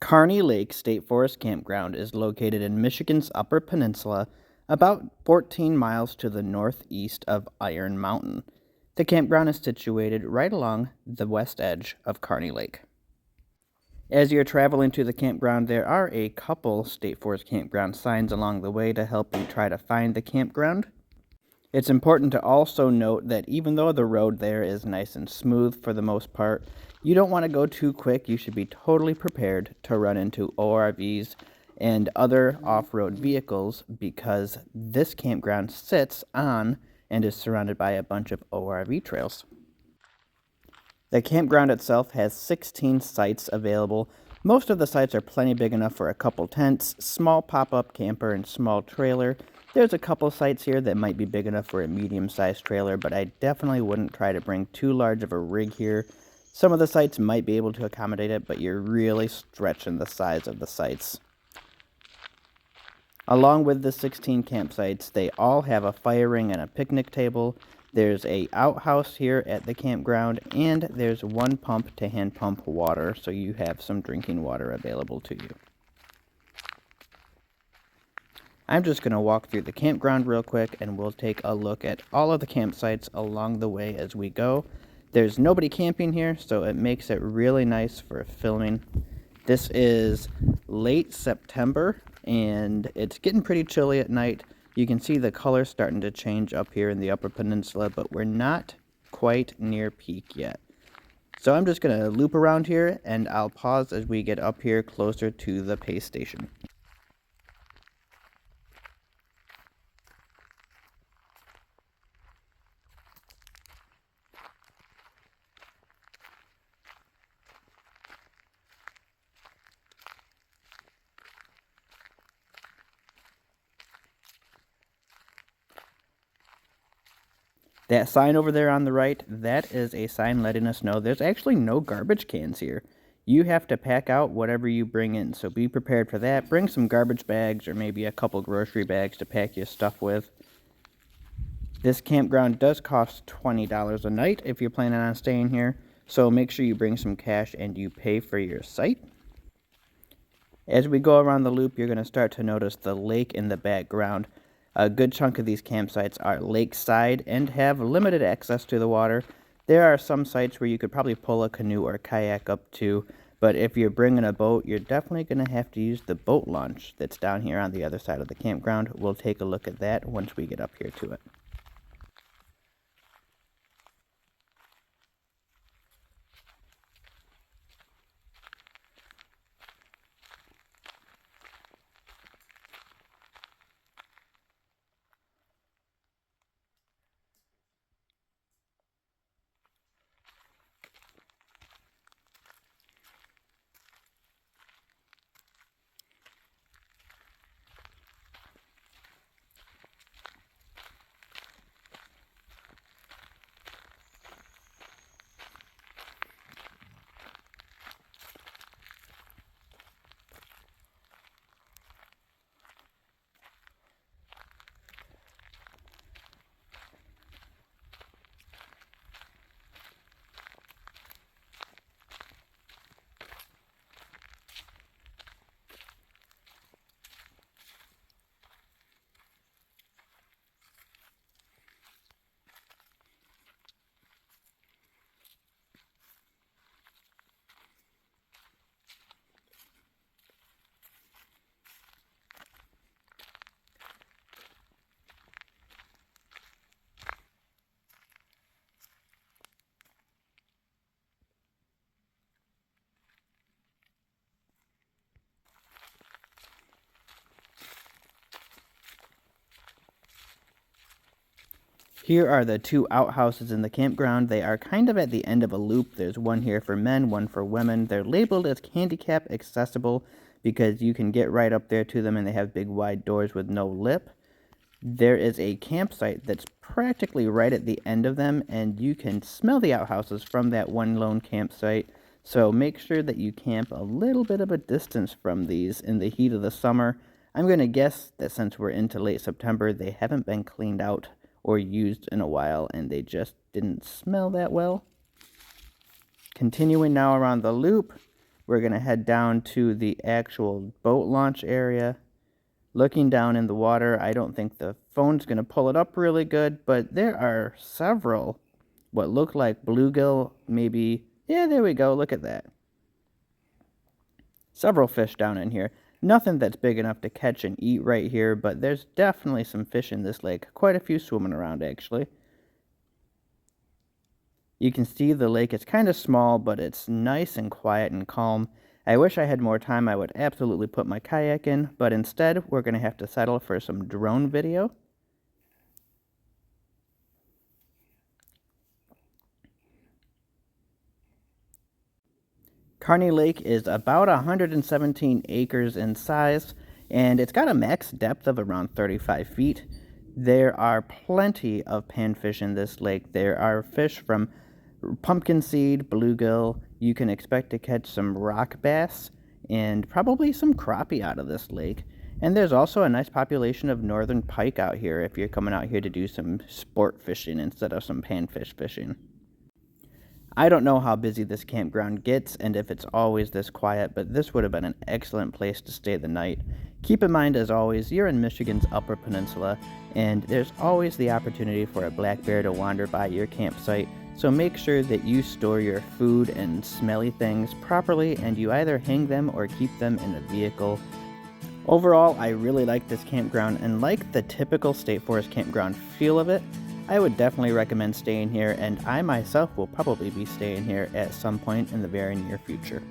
Carney Lake State Forest Campground is located in Michigan's Upper Peninsula, about 14 miles to the northeast of Iron Mountain. The campground is situated right along the west edge of Carney Lake. As you're traveling to the campground, there are a couple State Forest Campground signs along the way to help you try to find the campground. It's important to also note that even though the road there is nice and smooth for the most part, you don't want to go too quick. You should be totally prepared to run into ORVs and other off-road vehicles because this campground sits on and is surrounded by a bunch of ORV trails. The campground itself has 16 sites available. Most of the sites are plenty big enough for a couple tents, small pop-up camper, and small trailer. There's a couple sites here that might be big enough for a medium-sized trailer, but I definitely wouldn't try to bring too large of a rig here. Some of the sites might be able to accommodate it, but you're really stretching the size of the sites. Along with the 16 campsites, they all have a fire ring and a picnic table. There's a outhouse here at the campground, and there's one pump to hand pump water, so you have some drinking water available to you. I'm just going to walk through the campground real quick, and we'll take a look at all of the campsites along the way as we go. There's nobody camping here, so it makes it really nice for filming. This is late September, and it's getting pretty chilly at night. You can see the color starting to change up here in the Upper Peninsula, but we're not quite near peak yet. So I'm just going to loop around here, and I'll pause as we get up here closer to the pay station. That sign over there on the right, that is a sign letting us know there's actually no garbage cans here. You have to pack out whatever you bring in, so be prepared for that. Bring some garbage bags or maybe a couple grocery bags to pack your stuff with. This campground does cost $20 a night if you're planning on staying here, so make sure you bring some cash and you pay for your site. As we go around the loop, you're going to start to notice the lake in the background. A good chunk of these campsites are lakeside and have limited access to the water. There are some sites where you could probably pull a canoe or kayak up to, but if you're bringing a boat, you're definitely going to have to use the boat launch that's down here on the other side of the campground. We'll take a look at that once we get up here to it. Here are the two outhouses in the campground. They are kind of at the end of a loop. There's one here for men, one for women. They're labeled as handicap accessible because you can get right up there to them, and they have big wide doors with no lip. There is a campsite that's practically right at the end of them, and you can smell the outhouses from that one lone campsite. So make sure that you camp a little bit of a distance from these in the heat of the summer. I'm going to guess that since we're into late September, they haven't been cleaned out or used in a while, and they just didn't smell that well. Continuing now around the loop, we're going to head down to the actual boat launch area. Looking down in the water, I don't think the phone's going to pull it up really good, but there are several what look like bluegill, maybe. Yeah, there we go. Look at that. Several fish down in here. Nothing that's big enough to catch and eat right here, but there's definitely some fish in this lake. Quite a few swimming around, actually. You can see the lake is kind of small, but it's nice and quiet and calm. I wish I had more time. I would absolutely put my kayak in, but instead we're going to have to settle for some drone video. Carney Lake is about 117 acres in size, and it's got a max depth of around 35 feet. There are plenty of panfish in this lake. There are fish from pumpkin seed, bluegill. You can expect to catch some rock bass and probably some crappie out of this lake. And there's also a nice population of northern pike out here if you're coming out here to do some sport fishing instead of some panfish fishing. I don't know how busy this campground gets and if it's always this quiet, but this would have been an excellent place to stay the night. Keep in mind, as always, you're in Michigan's Upper Peninsula, and there's always the opportunity for a black bear to wander by your campsite, so make sure that you store your food and smelly things properly, and you either hang them or keep them in a vehicle. Overall, I really like this campground, and like the typical State Forest campground feel of it, I would definitely recommend staying here, and I myself will probably be staying here at some point in the very near future.